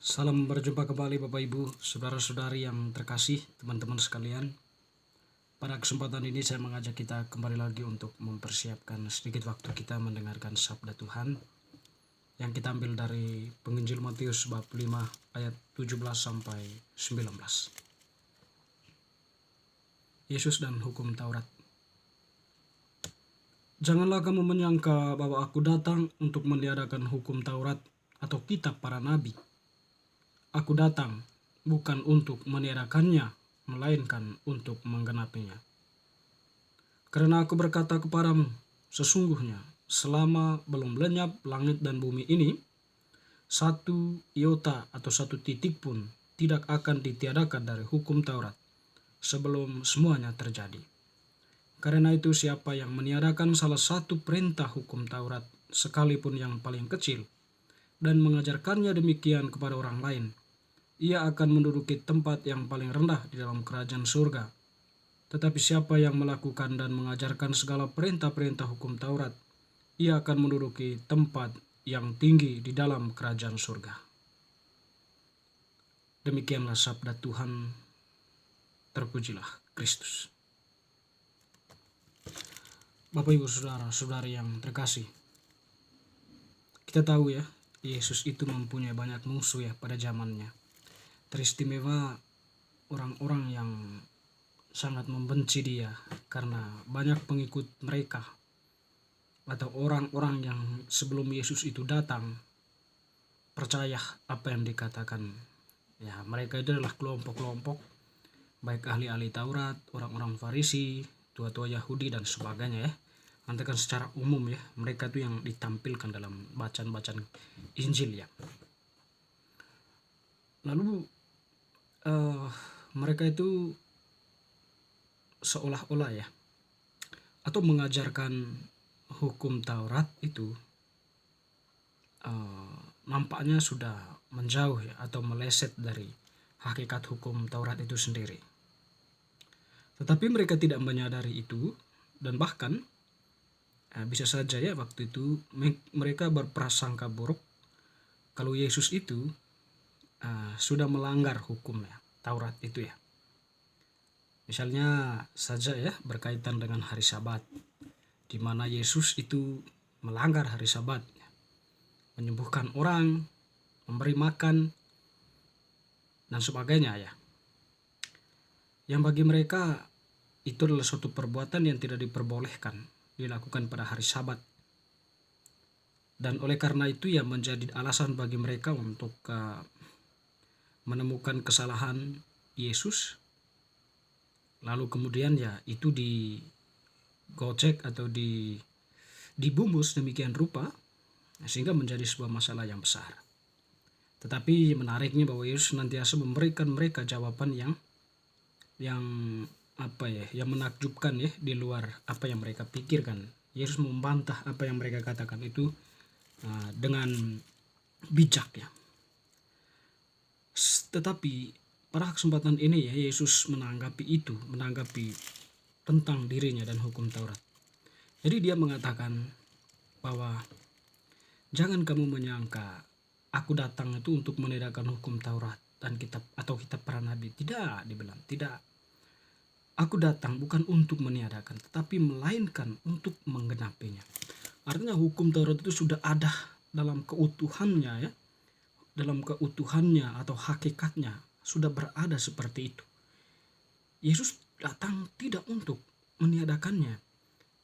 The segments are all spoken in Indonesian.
Salam berjumpa kembali Bapak Ibu, saudara-saudari yang terkasih, teman-teman sekalian. Pada kesempatan ini saya mengajak kita kembali lagi untuk mempersiapkan sedikit waktu kita mendengarkan sabda Tuhan yang kita ambil dari Penginjil Matius bab 5 ayat 17 sampai 19. Yesus dan hukum Taurat. Janganlah kamu menyangka bahwa aku datang untuk meniadakan hukum Taurat atau kitab para nabi. Aku datang bukan untuk meniadakannya, melainkan untuk menggenapinya. Karena aku berkata kepadamu, sesungguhnya selama belum lenyap langit dan bumi ini, satu iota atau satu titik pun tidak akan ditiadakan dari hukum Taurat sebelum semuanya terjadi. Karena itu siapa yang meniadakan salah satu perintah hukum Taurat, sekalipun yang paling kecil, dan mengajarkannya demikian kepada orang lain, ia akan menduduki tempat yang paling rendah di dalam kerajaan surga. Tetapi siapa yang melakukan dan mengajarkan segala perintah-perintah hukum Taurat, ia akan menduduki tempat yang tinggi di dalam kerajaan surga. Demikianlah sabda Tuhan. Terpujilah Kristus. Bapak Ibu Saudara-saudari yang terkasih, kita tahu ya, Yesus itu mempunyai banyak musuh ya pada zamannya. Teristimewa orang-orang yang sangat membenci dia karena banyak pengikut mereka atau orang-orang yang sebelum Yesus itu datang percaya apa yang dikatakan. Ya, mereka itu adalah kelompok-kelompok baik ahli-ahli Taurat, orang-orang Farisi, tua-tua Yahudi dan sebagainya ya. Nanti kan secara umum ya, mereka itu yang ditampilkan dalam bacaan-bacaan Injil ya. Lalu mereka itu seolah-olah ya, atau mengajarkan hukum Taurat itu nampaknya sudah menjauh ya, atau meleset dari hakikat hukum Taurat itu sendiri. Tetapi mereka tidak menyadari itu, dan bahkan bisa saja ya waktu itu mereka berprasangka buruk kalau Yesus itu sudah melanggar hukum ya, Taurat itu ya. Misalnya saja ya berkaitan dengan hari Sabat, di mana Yesus itu melanggar hari Sabat, menyembuhkan orang, memberi makan, dan sebagainya ya. Yang bagi mereka itu adalah suatu perbuatan yang tidak diperbolehkan dilakukan pada hari Sabat. Dan oleh karena itu ya menjadi alasan bagi mereka untuk menemukan kesalahan Yesus, lalu kemudian ya itu digocek atau dibungkus demikian rupa sehingga menjadi sebuah masalah yang besar. Tetapi menariknya bahwa Yesus senantiasa memberikan mereka jawaban yang menakjubkan ya, di luar apa yang mereka pikirkan. Yesus membantah apa yang mereka katakan itu dengan bijak ya. Tetapi pada kesempatan ini ya, Yesus menanggapi tentang dirinya dan hukum Taurat. Jadi dia mengatakan bahwa jangan kamu menyangka aku datang itu untuk meniadakan hukum Taurat dan kitab para nabi. Tidak, dibilang tidak. Aku datang bukan untuk meniadakan, tetapi melainkan untuk menggenapinya. Artinya hukum Taurat itu sudah ada dalam keutuhannya ya, dalam keutuhannya atau hakikatnya sudah berada seperti itu. Yesus datang tidak untuk meniadakannya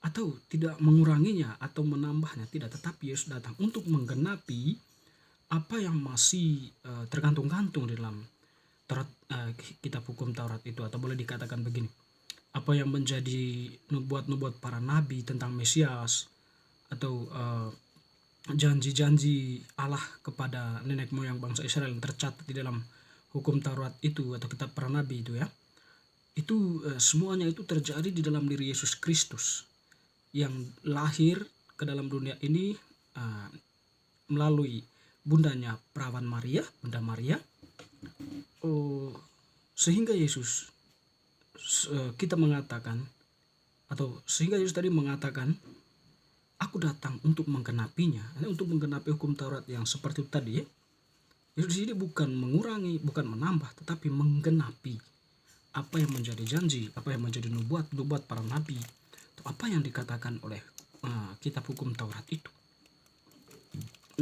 atau tidak menguranginya atau menambahnya, tidak, tetapi Yesus datang untuk menggenapi apa yang masih tergantung-gantung di dalam kitab hukum Taurat itu, atau boleh dikatakan begini, apa yang menjadi nubuat-nubuat para nabi tentang Mesias atau janji-janji Allah kepada nenek moyang bangsa Israel yang tercatat di dalam hukum Taurat itu atau kitab para nabi itu ya. Itu semuanya itu terjadi di dalam diri Yesus Kristus yang lahir ke dalam dunia ini melalui bundanya perawan Maria, Bunda Maria. Sehingga Yesus sehingga Yesus tadi mengatakan, aku datang untuk menggenapinya, untuk menggenapi hukum Taurat yang seperti itu tadi ya. Yesus di sini bukan mengurangi, bukan menambah, tetapi menggenapi apa yang menjadi janji, apa yang menjadi nubuat para nabi, atau apa yang dikatakan oleh kitab hukum Taurat itu.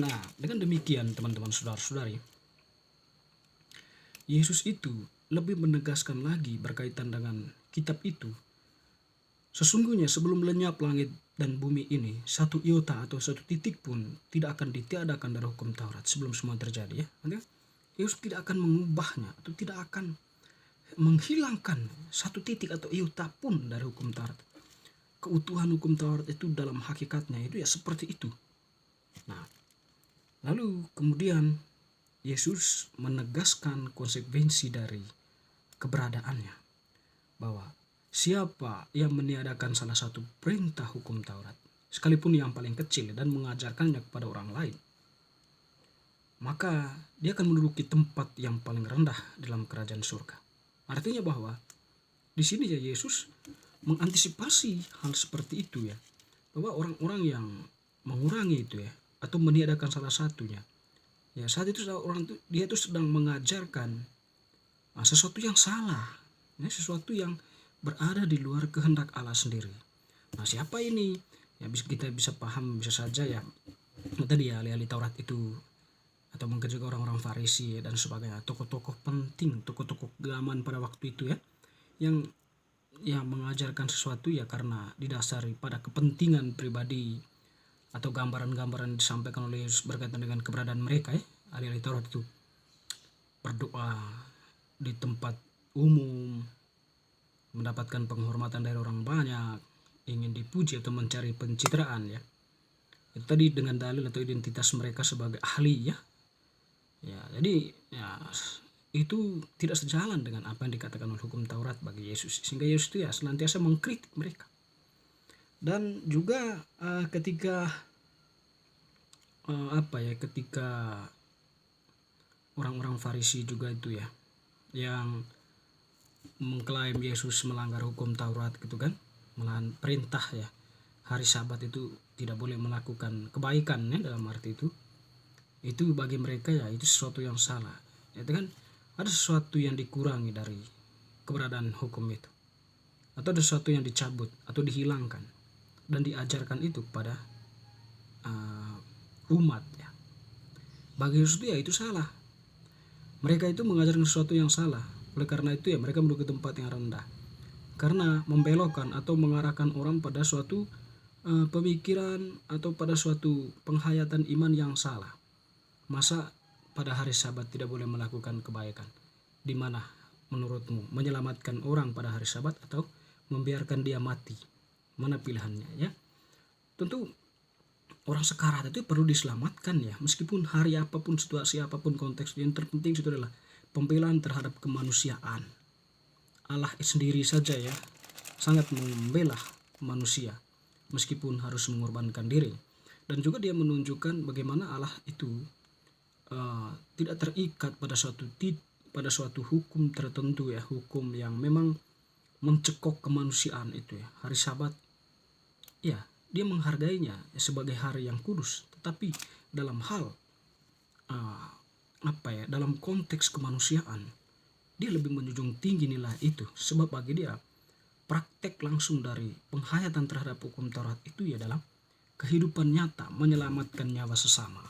Nah, dengan demikian teman-teman saudara-saudari, Yesus itu lebih menegaskan lagi berkaitan dengan kitab itu. Sesungguhnya sebelum lenyap langit dan bumi ini, satu iota atau satu titik pun tidak akan ditiadakan dari hukum Taurat sebelum semua terjadi, ya. Yesus tidak akan mengubahnya atau tidak akan menghilangkan satu titik atau iota pun dari hukum Taurat. Keutuhan hukum Taurat itu dalam hakikatnya itu ya seperti itu. Nah, lalu kemudian Yesus menegaskan konsekuensi dari keberadaannya, bahwa siapa yang meniadakan salah satu perintah hukum Taurat, sekalipun yang paling kecil, dan mengajarkannya kepada orang lain, maka dia akan menduduki tempat yang paling rendah dalam kerajaan surga. Artinya bahwa di sini ya Yesus mengantisipasi hal seperti itu, ya, bahwa orang-orang yang mengurangi itu, ya, atau meniadakan salah satunya, ya, saat itu orang itu dia itu sedang mengajarkan sesuatu yang salah, ya, sesuatu yang berada di luar kehendak Allah sendiri. Nah, siapa ini? Ya, kita bisa paham, bisa saja ya tadi ya ahli-ahli Taurat itu, atau mungkin juga orang-orang Farisi dan sebagainya, tokoh-tokoh penting, tokoh-tokoh zaman pada waktu itu, ya, yang mengajarkan sesuatu ya karena didasari pada kepentingan pribadi atau gambaran-gambaran disampaikan oleh Yesus berkaitan dengan keberadaan mereka, ya. Ahli-ahli Taurat itu berdoa di tempat umum, mendapatkan penghormatan dari orang banyak, ingin dipuji atau mencari pencitraan, ya. Itu tadi dengan dalil atau identitas mereka sebagai ahli, ya. Ya, jadi ya itu tidak sejalan dengan apa yang dikatakan oleh hukum Taurat bagi Yesus, sehingga Yesus itu ya senantiasa mengkritik mereka. Dan juga ketika ketika orang-orang Farisi juga itu, ya, yang mengklaim Yesus melanggar hukum Taurat gitu kan, melawan perintah, ya, hari Sabat itu tidak boleh melakukan kebaikan, ya, dalam arti itu bagi mereka ya itu sesuatu yang salah, itu kan, ada sesuatu yang dikurangi dari keberadaan hukum itu, atau ada sesuatu yang dicabut atau dihilangkan dan diajarkan itu kepada umat, ya. Bagi Yesus itu ya itu salah, mereka itu mengajarkan sesuatu yang salah. Oleh karena itu ya mereka menduduki tempat yang rendah, karena membelokkan atau mengarahkan orang pada suatu pemikiran atau pada suatu penghayatan iman yang salah. Masa pada hari Sabat tidak boleh melakukan kebaikan? Di mana menurutmu menyelamatkan orang pada hari Sabat atau membiarkan dia mati? Mana pilihannya, ya? Tentu orang sekarat itu perlu diselamatkan, ya, meskipun hari apapun, situasi apapun, konteks. Yang terpenting itu adalah pembelaan terhadap kemanusiaan. Allah sendiri saja, ya, sangat membela manusia meskipun harus mengorbankan diri. Dan juga dia menunjukkan bagaimana Allah itu tidak terikat pada suatu hukum tertentu, ya, hukum yang memang mencekok kemanusiaan itu, ya. Hari Sabat, ya, dia menghargainya sebagai hari yang kudus, tetapi dalam hal dalam konteks kemanusiaan dia lebih menjunjung tinggi nilai itu, sebab bagi dia praktek langsung dari penghayatan terhadap hukum Taurat itu ya dalam kehidupan nyata menyelamatkan nyawa sesama.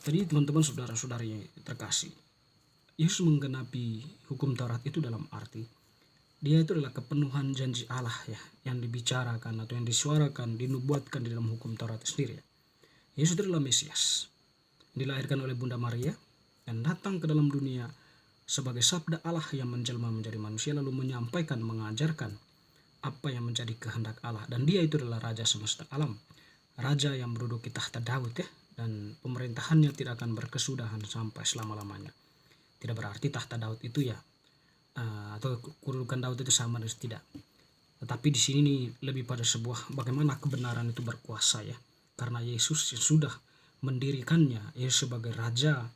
Jadi teman-teman saudara-saudari terkasih, Yesus menggenapi hukum Taurat itu dalam arti dia itu adalah kepenuhan janji Allah, ya, yang dibicarakan atau yang disuarakan, dinubuatkan di dalam hukum Taurat sendiri. Yesus adalah Mesias, dilahirkan oleh Bunda Maria dan datang ke dalam dunia sebagai sabda Allah yang menjelma menjadi manusia, lalu menyampaikan, mengajarkan apa yang menjadi kehendak Allah. Dan dia itu adalah Raja semesta alam, Raja yang menduduki tahta Daud, ya, dan pemerintahannya tidak akan berkesudahan sampai selama-lamanya. Tidak berarti tahta Daud itu ya atau kedudukan Daud itu sama, dan tidak. Tetapi di sini lebih pada sebuah bagaimana kebenaran itu berkuasa, ya. Karena Yesus sudah mendirikannya, Yesus sebagai raja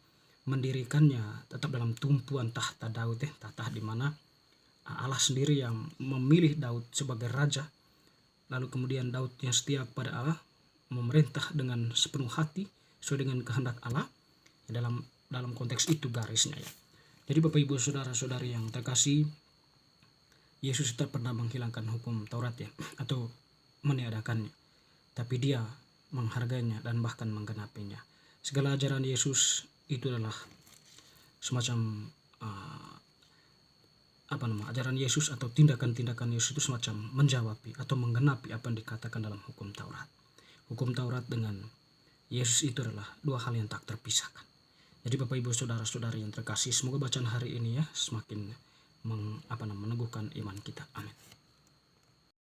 mendirikannya tetap dalam tumpuan tahta Daud, ya, tahta di mana Allah sendiri yang memilih Daud sebagai raja. Lalu kemudian Daud yang setia kepada Allah memerintah dengan sepenuh hati sesuai dengan kehendak Allah dalam dalam konteks itu garisnya ya. Jadi Bapak Ibu saudara-saudari yang terkasih, Yesus tidak pernah menghilangkan hukum Taurat ya, atau meniadakannya, tapi dia menghargainya dan bahkan menggenapinya. Segala ajaran Yesus itu adalah semacam ajaran Yesus atau tindakan-tindakan Yesus itu semacam menjawabi atau menggenapi apa yang dikatakan dalam hukum Taurat. Hukum Taurat dengan Yesus itu adalah dua hal yang tak terpisahkan. Jadi Bapak Ibu saudara-saudari yang terkasih, semoga bacaan hari ini ya semakin meneguhkan iman kita. Amin.